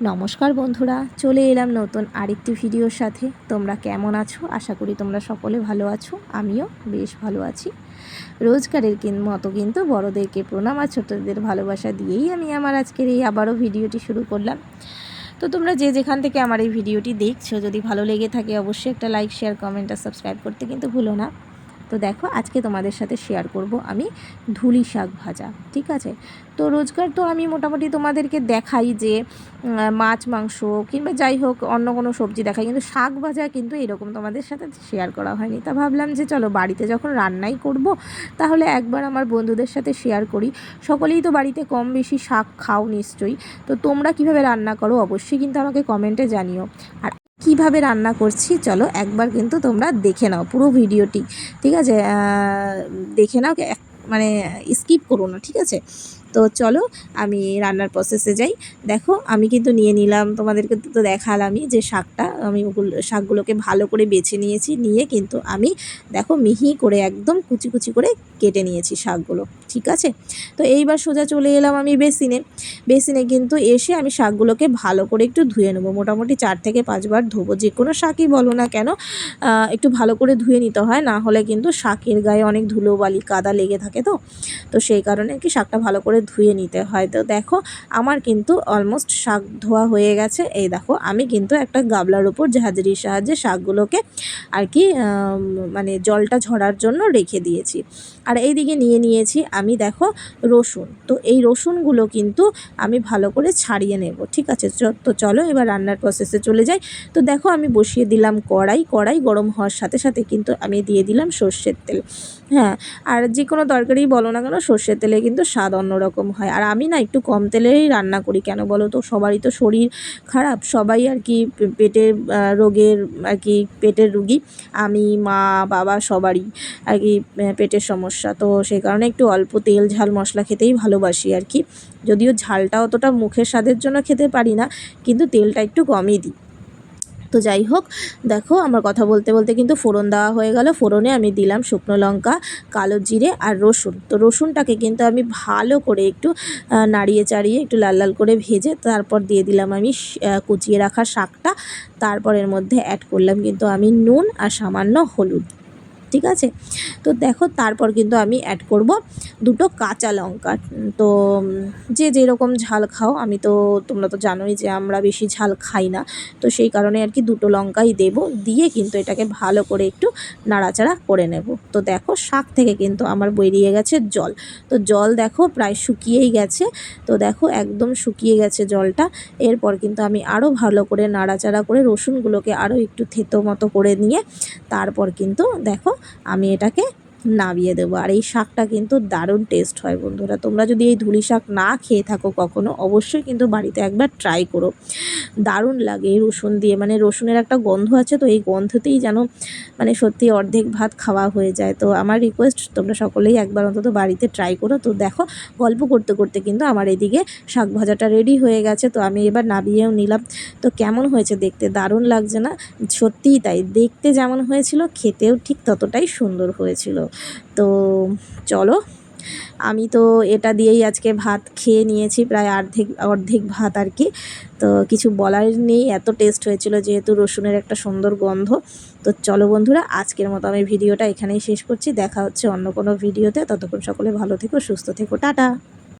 নমস্কার বন্ধুরা, চলে এলাম নতুন আরেকটি ভিডিওর সাথে। তোমরা কেমন আছো? আশা করি তোমরা সকলে ভালো আছো। আমিও বেশ ভালো আছি। রোজকারের মতো কিন্তু বড়োদেরকে প্রণাম আর ছোটদের ভালোবাসা দিয়েই আমি আমার আজকের এই আবারও ভিডিওটি শুরু করলাম। তো তোমরা যে যেখান থেকে আমার এই ভিডিওটি দেখছো, যদি ভালো লেগে থাকে অবশ্যই একটা লাইক, শেয়ার, কমেন্ট আর সাবস্ক্রাইব করতে কিন্তু ভুলো না। তো দেখো, আজকে তোমাদের সাথে শেয়ার করব আমি ধুলি শাক ভাজা। ঠিক আছে, তো রোজকার তো আমি মোটামুটি তোমাদেরকে দেখাই যে মাছ মাংস কিংবা যাই হোক অন্য কোনো সবজি দেখাই, কিন্তু শাক ভাজা কিন্তু এরকম তোমাদের সাথে শেয়ার করা হয়নি। তা ভাবলাম যে চলো বাড়িতে যখন রান্নাই করব তাহলে একবার আমার বন্ধুদের সাথে শেয়ার করি। সকলেই তো বাড়িতে কম বেশি শাক খাও নিশ্চয়ই। তো তোমরা কিভাবে রান্না করো অবশ্যই কিন্তু আমাকে কমেন্টে জানিও। আর কিভাবে রান্না করছি চলো একবার কিন্তু তোমরা দেখে নাও পুরো ভিডিওটি। ঠিক আছে, দেখে নাও, মানে স্কিপ করো না। ঠিক আছে, তো চলো আমি রান্নার প্রসেসে যাই। দেখো, আমি কিন্তু নিয়ে নিলাম, তোমাদেরকে তো দেখালামই যে শাকটা, আমি শাকগুলোকে ভালো করে বেছে নিয়েছি। নিয়ে কিন্তু আমি দেখো মিহি করে একদম কুচি কুচি করে কেটে নিয়েছি শাকগুলো। ঠিক আছে, তো এইবার সোজা চলে এলাম আমি বেসিনে কিন্তু এসে আমি শাকগুলোকে ভালো করে একটু ধুয়ে নেবো। মোটামুটি 4 থেকে 5 বার ধোবো। যে কোনো শাকই বলো না কেন একটু ভালো করে ধুয়ে নিতে হয়, না হলে কিন্তু শাকের গায়ে অনেক ধুলো বালি কাদা লেগে থাকে। তো সেই কারণে কি শাকটা ভালো করে ধুয়ে নিতে হয়। তো দেখো, আমার কিন্তু অলমোস্ট শাক ধোয়া হয়ে গেছে। এই দেখো, আমি কিন্তু একটা গামলার উপর ঝাঁঝরির সাহায্যে শাকগুলোকে আর কি মানে জলটা ঝরার জন্য রেখে দিয়েছি। আর এইদিকে নিয়ে নিয়েছি আমি দেখো রসুন। তো এই রসুনগুলো কিন্তু আমি ভালো করে ছাড়িয়ে নেব। ঠিক আছে, তো চলো এবার রান্নার প্রসেসে চলে যাই। তো দেখো, আমি বসিয়ে দিলাম কড়াই গরম হওয়ার সাথে সাথে কিন্তু আমি দিয়ে দিলাম সর্ষের তেল। হ্যাঁ, আর যে কোনো তরকারি বলো না কেন সর্ষের তেলে কিন্তু স্বাদ অন্যরকম হয়। আর আমি না একটু কম তেলেই রান্না করি। কেন বলো তো, সবারই তো শরীর খারাপ, সবাই আর কি পেটের রোগের আর কি পেটের রুগী। আমি, মা, বাবা সবারই আর কি পেটের সমস্যা। তো সেই কারণে একটু অল্প তেল ঝাল মশলা খেতেই ভালোবাসি আর কি। যদিও ঝালটা অতটা মুখের স্বাদের জন্য খেতে পারি না, কিন্তু তেলটা একটু কমই দিই। তো যাই হোক, দেখো আমার কথা বলতে বলতে কিন্তু ফোড়ন দেওয়া হয়ে গেল। ফোড়নে আমি দিলাম শুকনো লঙ্কা, কালো জিরে আর রসুন। তো রসুনটাকে কিন্তু আমি ভালো করে একটু নাড়িয়ে চাড়িয়ে একটু লাল লাল করে ভেজে তারপর দিয়ে দিলাম আমি কুচিয়ে রাখা শাকটা। তারপর এর মধ্যে অ্যাড করলাম কিন্তু আমি নুন আর সামান্য হলুদ। ঠিক আছে, তো দেখো তারপর কিন্তু আমি অ্যাড করব 2টো কাঁচা লঙ্কা। তো যে যেরকম ঝাল খাও, আমি তো তোমরা তো জানোই যে আমরা বেশি ঝাল খাই না। তো সেই কারণে আর কি 2টো লঙ্কাই দেব। দিয়ে কিন্তু এটাকে ভালো করে একটু নাড়াচাড়া করে নেব। তো দেখো, শাক থেকে কিন্তু আমার বেরিয়ে গেছে জল। তো জল দেখো প্রায় শুকিয়েই গেছে। তো দেখো একদম শুকিয়ে গেছে জলটা। এরপর কিন্তু আমি আরও ভালো করে নাড়াচাড়া করে রসুনগুলোকে আরও একটু থেতো মতো করে নিয়ে তারপর কিন্তু দেখো আমি এটাকে নামিয়ে দেবো। আর এই শাকটা কিন্তু দারুণ টেস্ট হয় বন্ধুরা। তোমরা যদি এই ধুলি শাক না খেয়ে থাকো কখনো, অবশ্যই কিন্তু বাড়িতে একবার ট্রাই করো। দারুণ লাগে এই রসুন দিয়ে, মানে রসুনের একটা গন্ধ আছে, তো এই গন্ধতেই যেন মানে সত্যি অর্ধেক ভাত খাওয়া হয়ে যায়। তো আমার রিকোয়েস্ট, তোমরা সকলেই একবার অন্তত বাড়িতে ট্রাই করো। তো দেখো, গল্প করতে করতে কিন্তু আমার এদিকে শাক ভাজাটা রেডি হয়ে গেছে। তো আমি এবার নামিয়েও নিলাম। তো কেমন হয়েছে দেখতে? দারুণ লাগছে না? সত্যিই তাই, দেখতে যেমন হয়েছিল খেতেও ঠিক ততটাই সুন্দর হয়েছিল। তো চলো, আমি তো এটা দিয়েই আজকে ভাত খেয়ে নিয়েছি, প্রায় অর্ধেক ভাত আর কি। তো কিছু বলার নেই, এত টেস্ট হয়েছিল যেহেতু রসুনের একটা সুন্দর গন্ধ। তো চলো বন্ধুরা, আজকের মতো আমি ভিডিওটা এখানেই শেষ করছি। দেখা হচ্ছে অন্য কোনো ভিডিওতে। ততক্ষণ সকলে ভালো থেকো, সুস্থ থেকো, টাটা।